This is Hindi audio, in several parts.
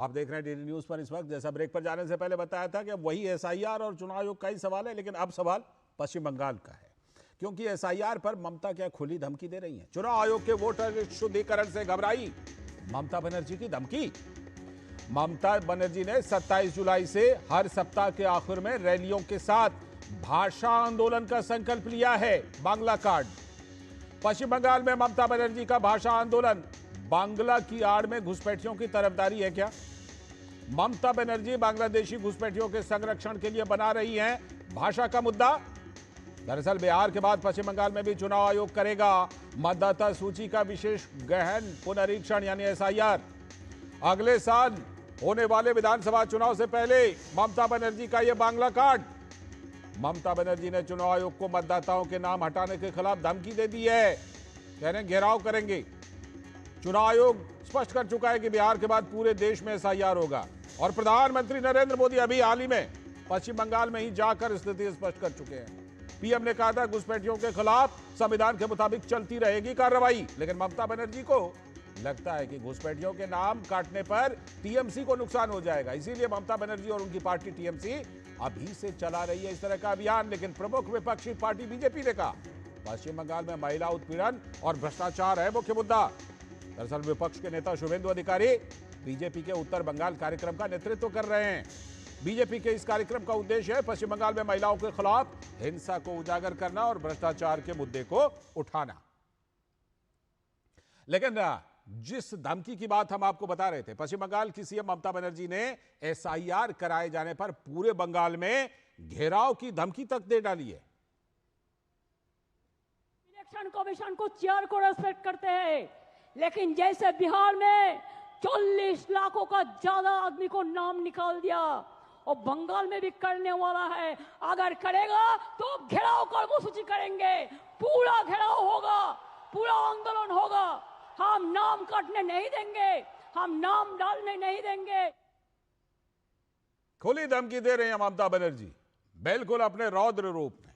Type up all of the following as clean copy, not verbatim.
आप देख रहे हैं डीडी न्यूज पर इस वक्त। जैसा ब्रेक पर जाने से पहले बताया था कि वही एसआईआर और चुनाव आयोग का ही सवाल है, लेकिन अब सवाल पश्चिम बंगाल का है, क्योंकि एसआईआर पर ममता क्या खुली धमकी दे रही हैं। चुनाव आयोग के वोटर शुद्धिकरण से घबराई ममता बनर्जी की धमकी। ममता बनर्जी ने 27 जुलाई से हर सप्ताह के आखिर में रैलियों के साथ भाषा आंदोलन का संकल्प लिया है। बांग्ला कार्ड। पश्चिम बंगाल में ममता बनर्जी का भाषा आंदोलन बांग्ला की आड़ में घुसपैठियों की तरफदारी है क्या? ममता बनर्जी बांग्लादेशी घुसपैठियों के संरक्षण के लिए बना रही हैं भाषा का मुद्दा। दरअसल बिहार के बाद पश्चिम बंगाल में भी चुनाव आयोग करेगा मतदाता सूची का विशेष गहन पुनरीक्षण यानी एसआईआर। अगले साल होने वाले विधानसभा चुनाव से पहले ममता बनर्जी का यह बांग्ला कार्ड। ममता बनर्जी ने चुनाव आयोग को मतदाताओं के नाम हटाने के खिलाफ धमकी दे दी है। कह रहे हैं घेराव करेंगे। चुनाव आयोग स्पष्ट कर चुका है कि बिहार के बाद पूरे देश में एसआईआर होगा, और प्रधानमंत्री नरेंद्र मोदी अभी हाल ही में पश्चिम बंगाल में ही जाकर स्थिति स्पष्ट कर चुके हैं। पीएम ने कहा था घुसपैठियों के खिलाफ संविधान के मुताबिक चलती रहेगी कार्रवाई, लेकिन ममता बनर्जी को लगता है कि घुसपैठियों के नाम काटने पर टीएमसी को नुकसान हो जाएगा। इसीलिए ममता बनर्जी और उनकी पार्टी टीएमसी अभी से चला रही है इस तरह का अभियान। लेकिन प्रमुख विपक्षी पार्टी बीजेपी ने कहा पश्चिम बंगाल में महिला उत्पीड़न और भ्रष्टाचार है मुख्य मुद्दा। दरअसल विपक्ष के नेता शुभेंदु अधिकारी बीजेपी के उत्तर बंगाल कार्यक्रम का नेतृत्व कर रहे हैं। बीजेपी के इस कार्यक्रम का उद्देश्य है पश्चिम बंगाल में महिलाओं के खिलाफ हिंसा को उजागर करना और भ्रष्टाचार के मुद्दे को उठाना। लेकिन जिस धमकी की बात हम आपको बता रहे थे, पश्चिम बंगाल की सीएम ममता बनर्जी ने एसआईआर कराए जाने पर पूरे बंगाल में घेराव की धमकी तक दे डाली है। इलेक्शन कमीशन को चेयर को रेस्पेक्ट करते हैं, लेकिन जैसे बिहार में 40 लाखों का ज्यादा आदमी को नाम निकाल दिया, और बंगाल में भी करने वाला है। अगर करेगा तो घेराव कर्मसूची करेंगे, पूरा घेराव होगा, पूरा आंदोलन होगा। हम नाम काटने नहीं देंगे, हम नाम डालने नहीं देंगे। खुली धमकी दे रहे हैं ममता बनर्जी, बिल्कुल अपने रौद्र रूप में।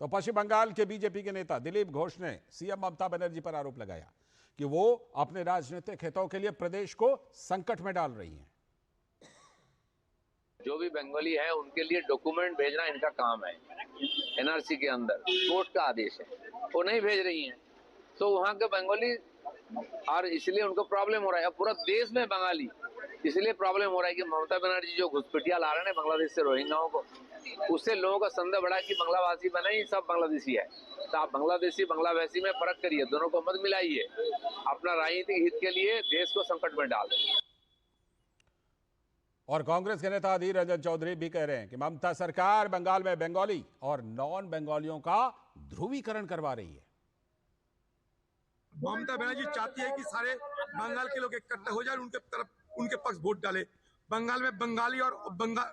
तो पश्चिम बंगाल के बीजेपी के नेता दिलीप घोष ने सीएम ममता बनर्जी पर आरोप लगाया कि वो अपने राजनीतिक हितों के लिए प्रदेश को संकट में डाल रही हैं। जो भी बंगाली है उनके लिए डॉक्यूमेंट भेजना इनका काम है। एनआरसी के अंदर कोर्ट का आदेश है, वो नहीं भेज रही हैं, तो वहाँ के बंगाली, और इसलिए उनको प्रॉब्लम हो रहा है। अब पूरा देश में बंगाली, इसलिए प्रॉब्लम हो रहा है कि ममता बनर्जी जो घुसपैठिया ला रहे हैं बांग्लादेश से रोहिंग्याओं को, उससे लोगों का संदेह बढ़ा कि बांग्लाभाषी बना ही सब बांग्लादेशी है। तो आप बांग्लादेशी बांग्लाभाषी में फर्क करिए, दोनों को मत मिलाइए, अपना राजनीतिक हित के लिए देश को संकट में डाल दें। और कांग्रेस के नेता अधीर रंजन चौधरी भी कह रहे हैं कि ममता सरकार बंगाल में बंगाली और नॉन बंगालियों का ध्रुवीकरण करवा रही है। ममता बनर्जी चाहती है कि सारे बंगाल के लोग इकट्ठा हो जाए, उनके तरफ उनके पक्ष वोट डाले। बंगाल में बंगाली और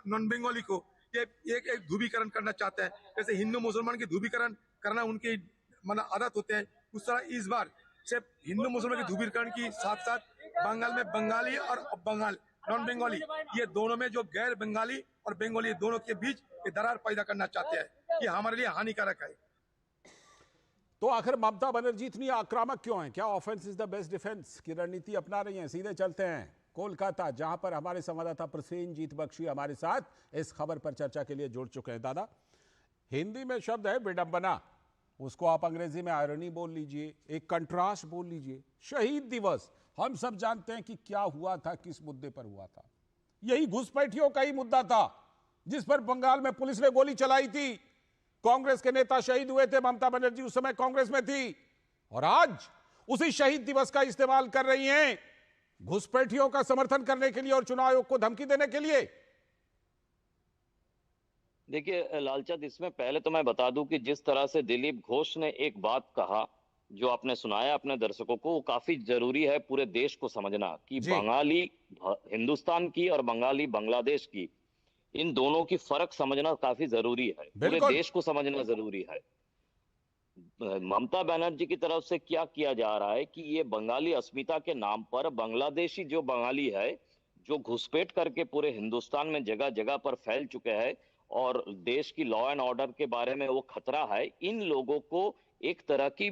नॉन बंगाली को ये एक ध्रुवीकरण करना चाहते हैं। जैसे हिंदू मुसलमान की ध्रुवीकरण करना उनकी आदत होते हैं, उस तरह इस बार सिर्फ हिंदू मुसलमान की ध्रुवीकरण की साथ साथ बंगाल में बंगाली और बंगाल नॉन बंगाली, ये दोनों में जो गैर बंगाली और बंगाली दोनों के बीच ये दरार पैदा करना चाहते हैं। ये हमारे लिए हानिकारक है। तो आखिर ममता बनर्जी इतनी आक्रामक क्यों है? क्या offence is the best defence की रणनीति अपना रही हैं? सीधे चलते हैं कोलकाता, जहां पर हमारे संवाददाता प्रसेनजीत बख्शी हमारे साथ इस खबर पर चर्चा के लिए जुड़ चुके हैं। दादा, हिंदी में शब्द है विडंबना, उसको आप अंग्रेजी में आयरनी बोल लीजिए, एक कंट्रास्ट बोल लीजिए। शहीद दिवस, हम सब जानते हैं कि क्या हुआ था, किस मुद्दे पर हुआ था। यही घुसपैठियों का ही मुद्दा था जिस पर बंगाल में पुलिस ने गोली चलाई थी। कांग्रेस के नेता शहीद हुए थे, ममता बनर्जी उस समय कांग्रेस में थी, और आज उसी शहीद दिवस का इस्तेमाल कर रही हैं घुसपैठियों का समर्थन करने के लिए और चुनाव आयोग को धमकी देने के लिए। देखिए लालचंद, इसमें पहले तो मैं बता दूं कि जिस तरह से दिलीप घोष ने एक बात कहा, जो आपने सुनाया अपने दर्शकों को, वो काफी जरूरी है पूरे देश को समझना कि बंगाली हिंदुस्तान की और बंगाली बांग्लादेश की, इन दोनों की फर्क समझना काफी जरूरी है, पूरे देश को समझना जरूरी है। ममता बनर्जी की तरफ से क्या किया जा रहा है कि ये बंगाली अस्मिता के नाम पर बांग्लादेशी जो बंगाली है, जो घुसपैठ करके पूरे हिंदुस्तान में जगह जगह पर फैल चुके हैं और देश की लॉ एंड ऑर्डर के बारे में वो खतरा है, इन लोगों को एक तरह की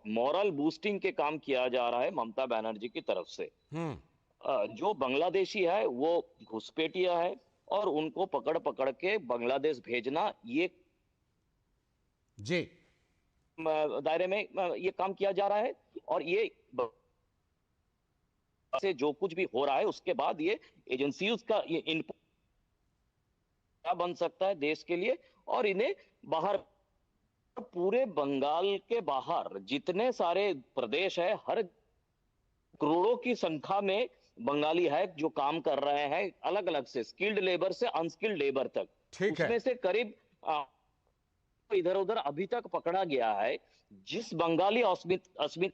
मॉरल बूस्टिंग के काम किया जा रहा है ममता बनर्जी की तरफ से। जो बांग्लादेशी है वो घुसपैठिया है और उनको पकड़ पकड़ के बांग्लादेश भेजना, ये जी दायरे में ये काम किया जा रहा है। और ये से जो कुछ भी हो रहा है उसके बाद ये एजेंसी का ये इनपुट क्या बन सकता है देश के लिए, और इन्हें बाहर पूरे बंगाल के बाहर जितने सारे प्रदेश है, हर करोड़ों की संख्या में बंगाली है जो काम कर रहे हैं, अलग अलग से स्किल्ड लेबर से अनस्किल्ड लेबर तक। ठीक है। उसमें से करीब इधर उधर अभी तक पकड़ा गया है। जिस बंगाली अस्मित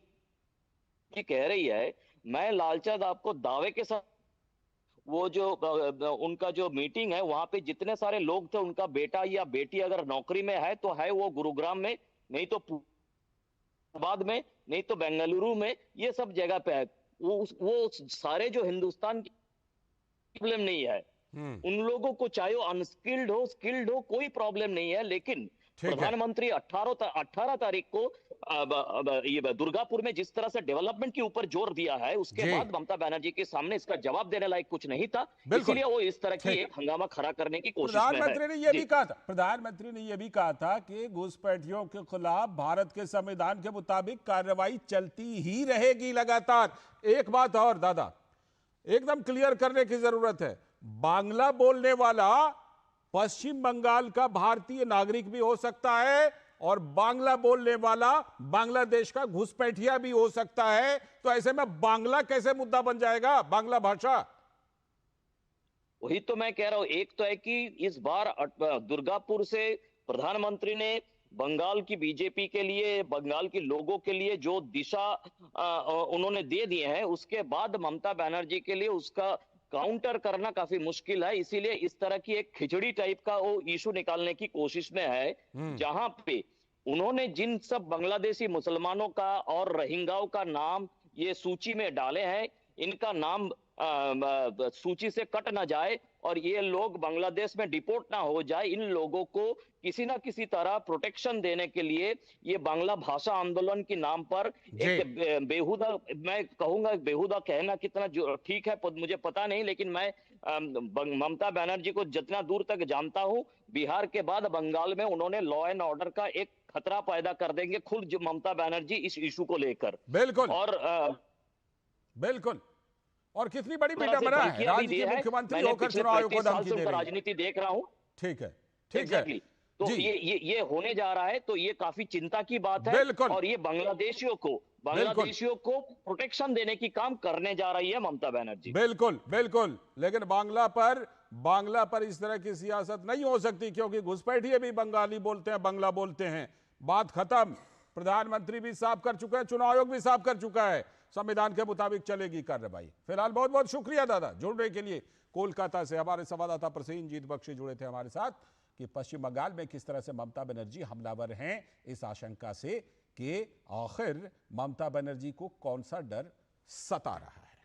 की कह रही है, मैं लालचंद आपको दावे के साथ, वो जो उनका जो मीटिंग है वहां पे जितने सारे लोग थे, उनका बेटा या बेटी अगर नौकरी में है तो है वो गुरुग्राम में, नहीं तो बाद में, नहीं तो बेंगलुरु में, ये सब जगह पे है। वो सारे जो हिंदुस्तान की प्रॉब्लम नहीं है, उन लोगों को चाहे वो अनस्किल्ड हो स्किल्ड हो कोई प्रॉब्लम नहीं है। लेकिन प्रधानमंत्री 18 तारीख को ये दुर्गापुर में जिस तरह से डेवलपमेंट के ऊपर जोर दिया है, उसके बाद ममता बनर्जी के सामने इसका जवाब देने लायक कुछ नहीं था, इसलिए वो इस तरह की एक हंगामा खड़ा करने की कोशिश में है। प्रधानमंत्री ने यह भी कहा था, प्रधानमंत्री ने यह भी कहा था कि घुसपैठियों के खिलाफ भारत के संविधान के मुताबिक कार्रवाई चलती ही रहेगी लगातार। एक बात और दादा एकदम क्लियर करने की जरूरत है, बांग्ला बोलने वाला पश्चिम बंगाल का भारतीय नागरिक भी हो सकता है और बांग्ला बोलने वाला बांग्लादेश का घुसपैठिया भी हो सकता है। तो ऐसे में बांग्ला कैसे मुद्दा बन जाएगा, बांग्ला भाषा? वही तो मैं कह रहा हूं। एक तो है कि इस बार दुर्गापुर से प्रधानमंत्री ने बंगाल की बीजेपी के लिए, बंगाल के लोगों के लिए जो दिशा उन्होंने दे दिए हैं, उसके बाद ममता बनर्जी के लिए उसका काउंटर करना काफी मुश्किल है। इसीलिए इस तरह की एक खिचड़ी टाइप का वो इशू निकालने की कोशिश में है, जहां पे उन्होंने जिन सब बांग्लादेशी मुसलमानों का और रोहिंग्याओं का नाम ये सूची में डाले हैं, इनका नाम सूची से कट ना जाए और ये लोग बांग्लादेश में डिपोर्ट ना हो जाए, इन लोगों को किसी ना किसी तरह प्रोटेक्शन देने के लिए ये बांग्ला भाषा आंदोलन के नाम पर एक बेहुदा, मैं कहूंगा बेहुदा कहना कितना ठीक है मुझे पता नहीं, लेकिन मैं ममता बनर्जी को जितना दूर तक जानता हूं, बिहार के बाद बंगाल में उन्होंने लॉ एंड ऑर्डर का एक खतरा पैदा कर देंगे खुद जो ममता बनर्जी इस इशू को लेकर। बिल्कुल और बिल्कुल, और कितनी बड़ी विडंबना है, राज्य के मुख्यमंत्री होकर चुनाव आयोग को धमकी दे रहे हैं। राजनीति देख रहा हूं। ठीक है, ठीक है। तो ये होने जा रहा है, तो ये काफी चिंता की बात है। और ये बांग्लादेशियों को प्रोटेक्शन देने की काम करने जा रही है ममता बनर्जी। बिल्कुल बिल्कुल, लेकिन बांग्ला पर इस तरह की सियासत नहीं हो सकती, क्योंकि घुसपैठिए भी बंगाली बोलते हैं, बांग्ला बोलते हैं, बात खत्म। प्रधानमंत्री भी साफ कर चुका है, चुनाव आयोग भी साफ कर चुका है, संविधान के मुताबिक चलेगी कार्रवाई। फिलहाल बहुत बहुत शुक्रिया दादा जुड़ने के लिए। कोलकाता से हमारे संवाददाता प्रसेनजीत बख्शी जुड़े थे हमारे साथ कि पश्चिम बंगाल में किस तरह से ममता बनर्जी हमलावर हैं, इस आशंका से कि आखिर ममता बनर्जी को कौन सा डर सता रहा है।